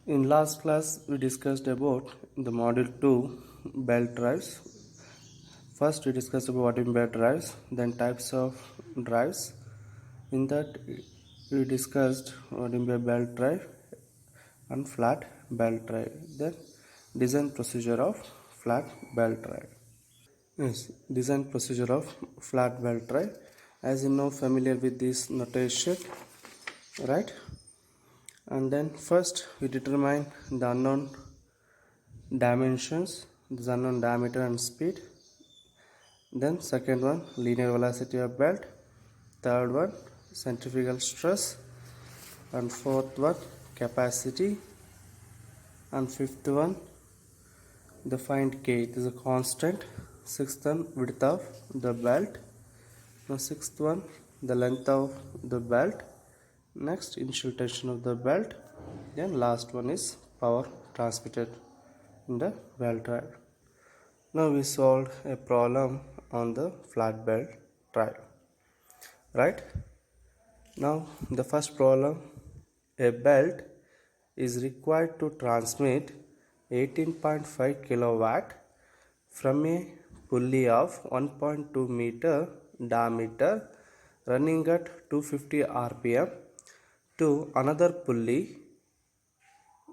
In last class, we discussed about the module 2 belt drives. First, we discussed about what is belt drives, then types of drives. In that, we discussed what is a belt drive and flat belt drive. Then, design procedure of flat belt drive. Yes, design procedure of flat belt drive. As you know, familiar with this notation, right? And then first we determine the unknown dimensions, the unknown diameter and speed. Then second one, linear velocity of belt. Third one, centrifugal stress. And fourth one, capacity. And fifth one, the find K, it is a constant. Sixth one, width of the belt. Now sixth one, the length of the belt. Next, initial tension of the belt. Then last one is power transmitted in the belt drive. Now we solved a problem on the flat belt drive, right? Now the first problem, a belt is required to transmit 18.5 kilowatt from a pulley of 1.2 meter diameter running at 250 rpm to another pulley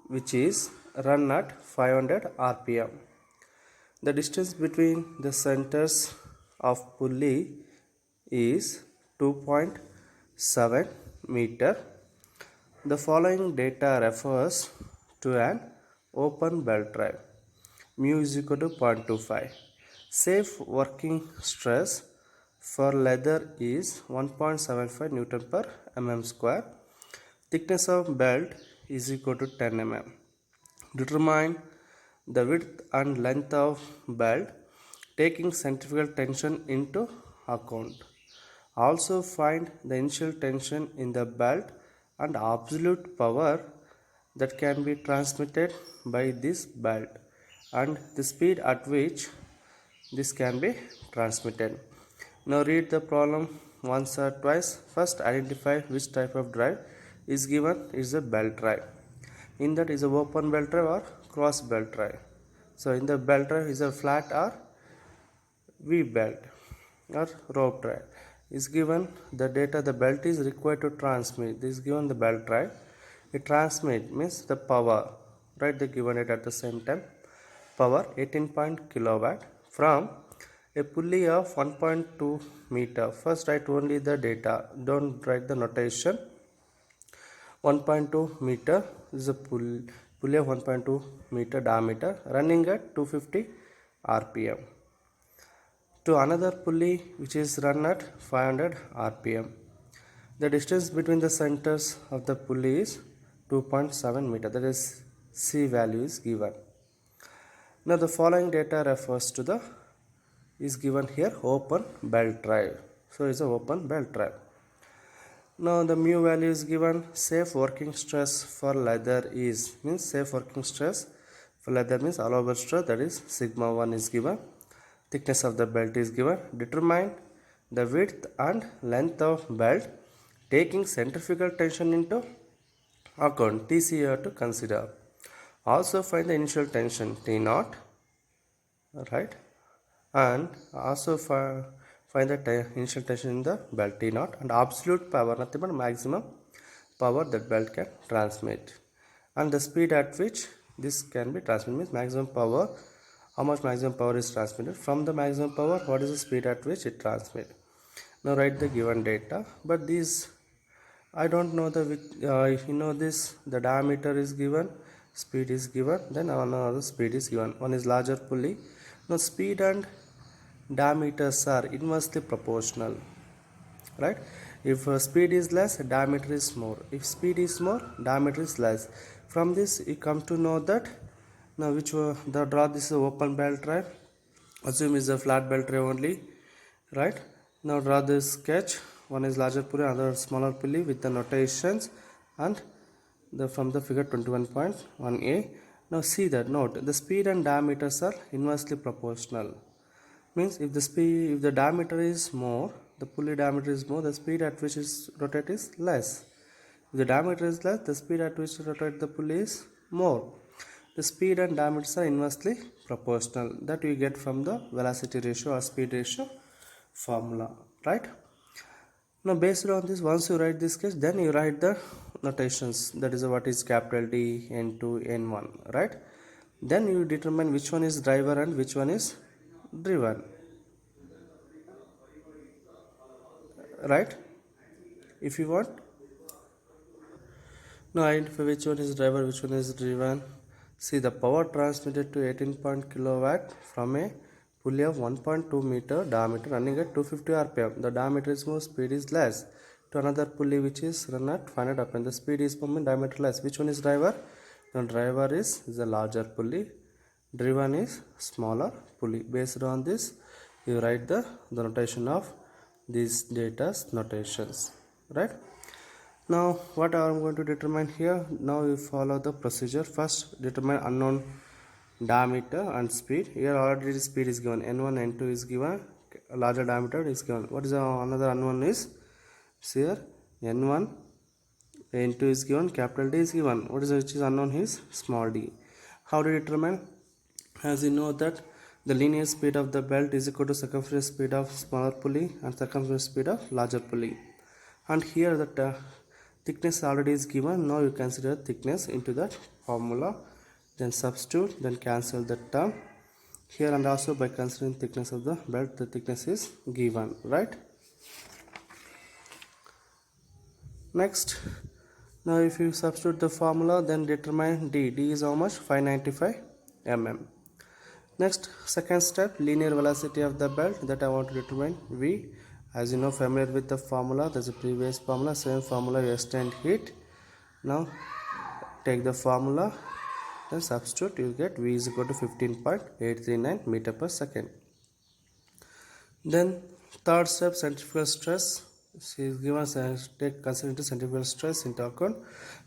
which is run at 500 rpm. The distance between the centers of pulley is 2.7 meter. The following data refers to an open belt drive. Mu is equal to 0.25. Safe working stress for leather is 1.75 Newton per mm square. Thickness of belt is equal to 10 mm. Determine the width and length of belt taking centrifugal tension into account. Also find the initial tension in the belt and absolute power that can be transmitted by this belt and the speed at which this can be transmitted. Now read the problem once or twice. First, identify which type of drive is given is a belt drive. In that is a open belt drive or cross belt drive. So in the belt drive is a flat or V belt or rope drive. Is given the data the belt is required to transmit. This is given the belt drive. It transmit means the power. Write the given it at the same time. Power 18 kilowatt from a pulley of 1.2 meter. First write only the data. Don't write the notation. 1.2 meter is a pulley of 1.2 meter diameter running at 250 rpm to another pulley which is run at 500 rpm. The distance between the centers of the pulley is 2.7 meter, that is C value is given. Now the following data refers to the is given here open belt drive. So it's a open belt drive. Now the mu value is given. Safe working stress for leather is means safe working stress for leather means allowable stress, that is sigma 1 is given. Thickness of the belt is given. Determine the width and length of belt taking centrifugal tension into account. TC you have to consider. Also find the initial tension T0, right? And also find the initial tension in the belt T0 and absolute power, nothing but maximum power that belt can transmit, and the speed at which this can be transmitted means maximum power. How much maximum power is transmitted? From the maximum power, what is the speed at which it transmits? Now write the given data, but these I don't know the if you know this, the diameter is given, speed is given, then another speed is given. One is larger pulley. Now speed and diameters are inversely proportional, right? If speed is less, diameter is more. If speed is more, diameter is less. From this you come to know that now which the draw this is open belt drive. Assume is a flat belt drive only, right? Now draw this sketch. One is larger pulley, another smaller pulley with the notations and the from the figure 21.1a. Now see that note the speed and diameters are inversely proportional. Means if the diameter is more, the pulley diameter is more, the speed at which is rotate is less. If the diameter is less, the speed at which rotate the pulley is more. The speed and diameters are inversely proportional. That you get from the velocity ratio or speed ratio formula, right? Now based on this, once you write this case, then you write the notations, that is what is capital D, N2, N1, right? Then you determine which one is driver and which one is driven, right? If you want, now identify which one is driver, which one is driven. See, the power transmitted to 18 kilowatt from a pulley of 1.2 meter diameter running at 250 rpm. The diameter is more, speed is less. To another pulley which is run at 500 rpm. The speed is more, diameter less. Which one is driver? The driver is the larger pulley. Driven is smaller pulley. Based on this, you write the notation of these data's notations, right? Now what I am going to determine here, now you follow the procedure. First determine unknown diameter and speed. Here already the speed is given, n1 n2 is given, larger diameter is given. What is the another unknown is, here n1 n2 is given, capital D is given. What is which is unknown is small d. How to determine? As you know that the linear speed of the belt is equal to circumference speed of smaller pulley and circumference speed of larger pulley. And here that thickness already is given. Now you consider thickness into that formula, then substitute, then cancel that term here, and also by considering thickness of the belt, the thickness is given, right? Next, now if you substitute the formula, then determine D. D is how much? 595 mm. Next, second step, linear velocity of the belt, that I want to determine V. As you know, familiar with the formula, there's a previous formula, same formula, you extend it. Now take the formula, then substitute, you get V is equal to 15.839 meter per second. Then third step, centrifugal stress. She is given, take consider centrifugal stress into account.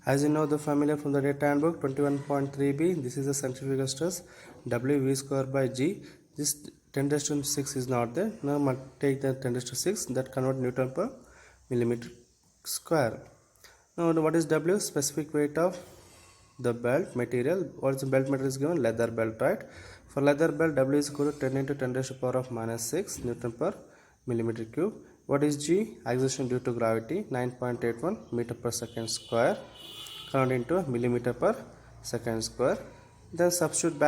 As you know, the familiar from the data handbook 21.3b, this is the centrifugal stress, W V square by G. This 10 raised to 6 is not there. Now take the 10 raised to 6, that convert Newton per millimeter square. Now what is W? Specific weight of the belt material. What is the belt material is given? Leather belt, right? For leather belt, W is equal to 10 into 10 raised to power of minus 6 Newton per millimeter cube. What is G? Acceleration due to gravity, 9.81 meter per second square, convert into millimeter per second square. Then substitute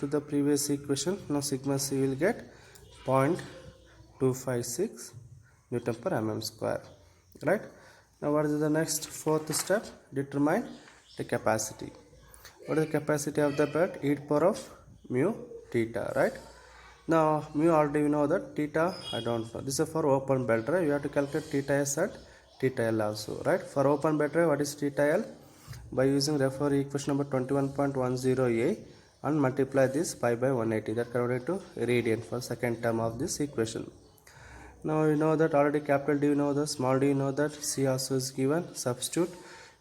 to the previous equation. Now sigma C will get 0.256 Newton per mm square, right? Now what is the next fourth step? Determine the capacity. What is the capacity of the belt? E to the power of mu theta, right? Now mu already we know that, theta I don't know. This is for open belt, right? You have to calculate theta S and theta L also, right? For open belt, what is theta L? By using refer equation number 21.10a and multiply this pi by 180, that converted to radian for second term of this equation. Now you know that already capital D you know, the small d you know that, C also is given. Substitute,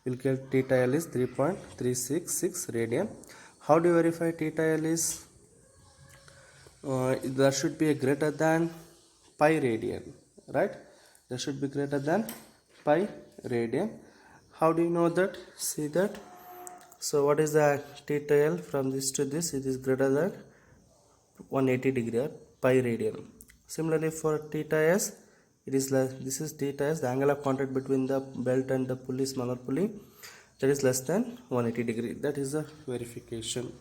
you will get theta L is 3.366 radian. How do you verify theta L is? There should be a greater than pi radian, right? There should be greater than pi radian. How do you know that? See that. So what is the theta L from this to this? It is greater than 180 degree or pi radian. Similarly for theta S, it is less. This is theta S, the angle of contact between the belt and the pulley, smaller pulley, that is less than 180 degree. That is the verification.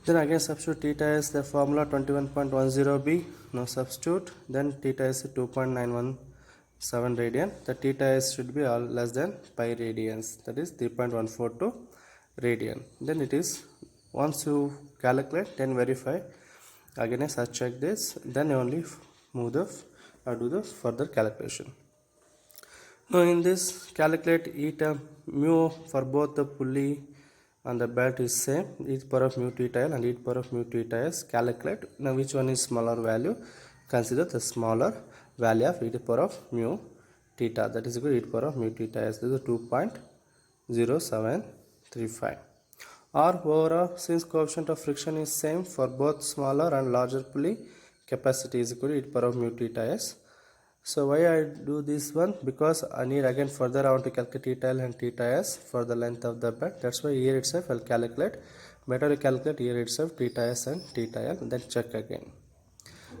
Then again substitute theta S, the formula 21.10b. Now substitute, then theta S 2.917 radian. The theta S should be all less than pi radians, that is 3.142 radian. Then it is, once you calculate, then verify. Again I search check this, then only move the do the further calculation. Now in this, calculate E term mu for both the pulley and the belt is same, e to the power of mu theta L and e to the power of mu theta S. Calculate. Now which one is smaller value? Consider the smaller value of e to the power of mu theta, that is equal to e to the power of mu theta S. This is 2.0735. Or overall, since coefficient of friction is same for both smaller and larger pulley, capacity is equal to e to the power of mu theta S. So why I do this one? Because I need again further I want to calculate theta L and theta S for the length of the belt. That's why here itself I'll calculate. Better to calculate here itself theta S and theta L, then check again.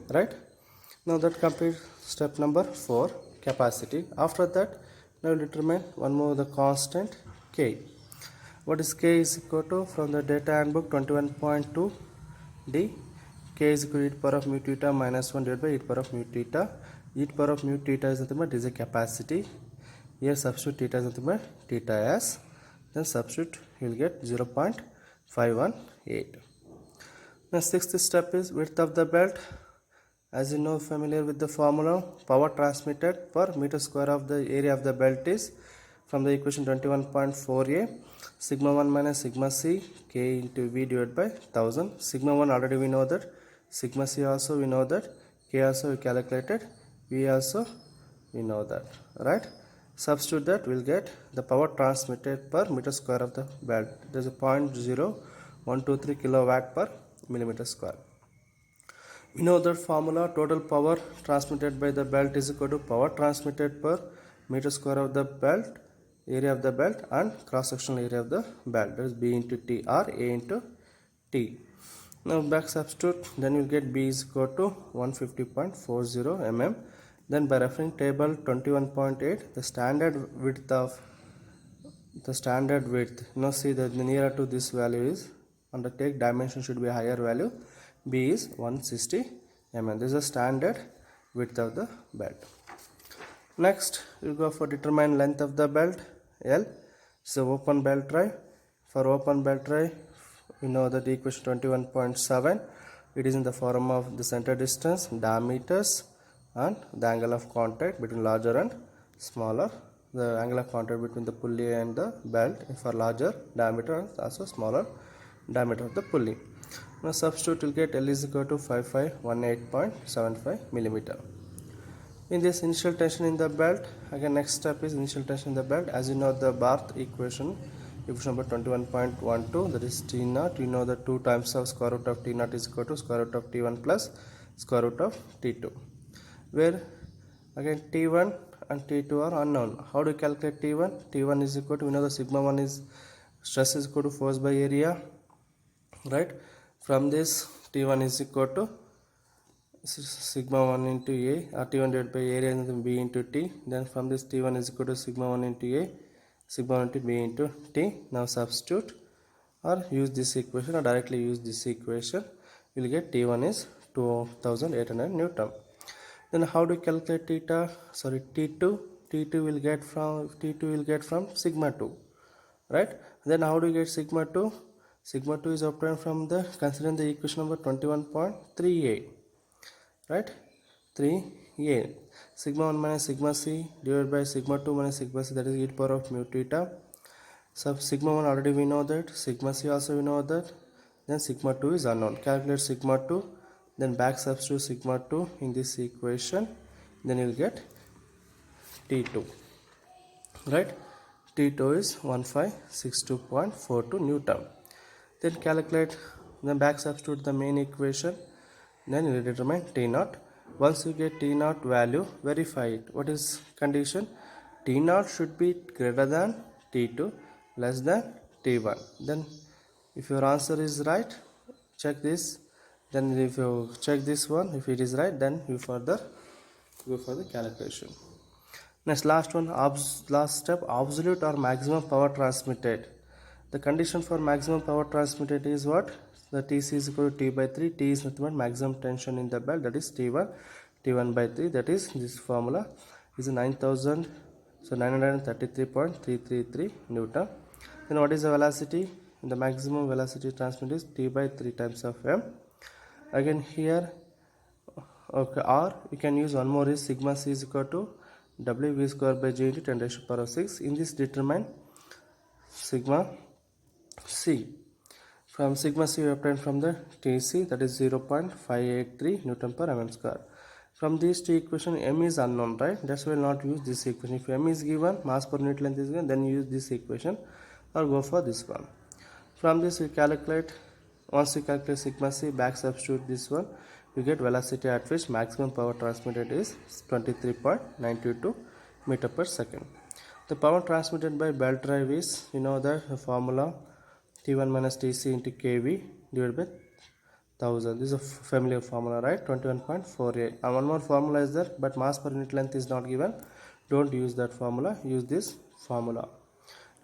Right? Now that completes step number 4, capacity. After that, now determine one more the constant K. What is K is equal to, from the data handbook 21.2 D, K is equal to e power of mu theta minus 1 divided by e power of mu theta. E power of mu theta is nothing but is a capacity. Here substitute theta is nothing but theta S. Then substitute you will get 0.518. Now sixth step is width of the belt. As you know, familiar with the formula, power transmitted per meter square of the area of the belt is from the equation 21.4a, sigma 1 minus sigma c, k into v divided by 1000. Sigma 1 already we know that, sigma c also we know that, k also we calculated, v also we know that, right? Substitute that, we'll get the power transmitted per meter square of the belt. There is a 0.0123 kilowatt per millimeter square. We know that formula, total power transmitted by the belt is equal to power transmitted per meter square of the belt, area of the belt, and cross sectional area of the belt, that is B into T or A into T. Now back substitute, then you will get B is equal to 150.40 mm. Then by referring table 21.8, the standard width, see that the nearer to this value is, undertake dimension should be a higher value. B is 160 mm. This is the standard width of the belt. Next, we go for determine length of the belt. L. So open belt drive. For open belt drive, we know that the equation 21.7. It is in the form of the center distance, diameters, and the angle of contact between larger and smaller. The angle of contact between the pulley and the belt for larger diameter and also smaller diameter of the pulley. Now substitute, will get L is equal to 5518.75 millimeter. In this initial tension in the belt, again next step is initial tension in the belt. As you know the Barth equation number 21.12, that is T0. You know the 2 times of square root of T0 is equal to square root of T1 plus square root of T2, where again T1 and T2 are unknown. How do you calculate T1? T1 is equal to, we know the sigma 1 is stress is equal to force by area, right? From this, T1 is equal to sigma 1 into A, or T1 divided by area and B into T. Then from this, T1 is equal to sigma 1 into A, sigma 1 into B into T. Now substitute or use this equation or directly use this equation. You will get T1 is 2800 Newton. Then how do you calculate theta? Sorry, T2. T2 will get from sigma 2, right? Then how do you get sigma 2? Sigma 2 is obtained from the, considering the equation number 21.3a, right? 3a. Sigma 1 minus sigma c divided by sigma 2 minus sigma c, that is e power of mu theta. So sigma 1 already we know that, sigma c also we know that. Then sigma 2 is unknown. Calculate sigma 2, then back substitute sigma 2 in this equation. Then you will get T2, right? T2 is 1562.42 Newton. Then calculate, then back substitute the main equation, then you will determine T0. Once you get T0 value, verify it. What is condition? T0 should be greater than T2, less than T1. Then if your answer is right, check this. Then if you check this one, if it is right, then you further go for the calculation. Next, last step, absolute or maximum power transmitted. The condition for maximum power transmitted is what? The Tc is equal to T by 3. T is nothing but maximum tension in the belt, that is T1. T1 by 3, that is this formula is 933.333 Newton. Then what is the velocity? The maximum velocity transmitted is T by 3 times of m. Again here, okay, or you can use one more, is sigma c is equal to W v square by G into 10 raised to the power of 6. In this determine sigma c. From sigma c we obtain from the Tc, that is 0.583 Newton per mm square. From these two equations, m is unknown, right? That's why we will not use this equation. If m is given, mass per unit length is given, then use this equation or go for this one. From this we calculate, once we calculate sigma c, back substitute this one, you get velocity at which maximum power transmitted is 23.922 meter per second. The power transmitted by belt drive is, you know, the formula T1 minus Tc into kV divided by 1000. This is a familiar formula, right? 21.48. And one more formula is there, but mass per unit length is not given. Don't use that formula, use this formula.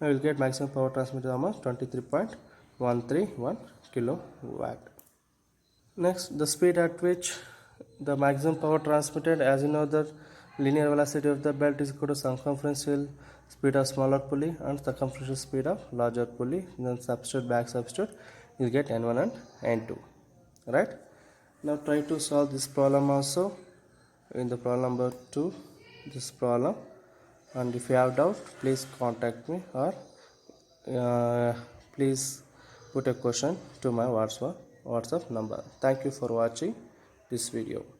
Now you'll get maximum power transmitted almost 23.131 kilowatt. Next, the speed at which the maximum power transmitted, as you know, the linear velocity of the belt is equal to circumferential speed of smaller pulley and circumferential speed of larger pulley. Then substitute, back substitute, you'll get N1 and N2. Right? Now try to solve this problem also in the problem number 2, this problem. And if you have doubt, please contact me, or please put a question to my WhatsApp number. Thank you for watching this video.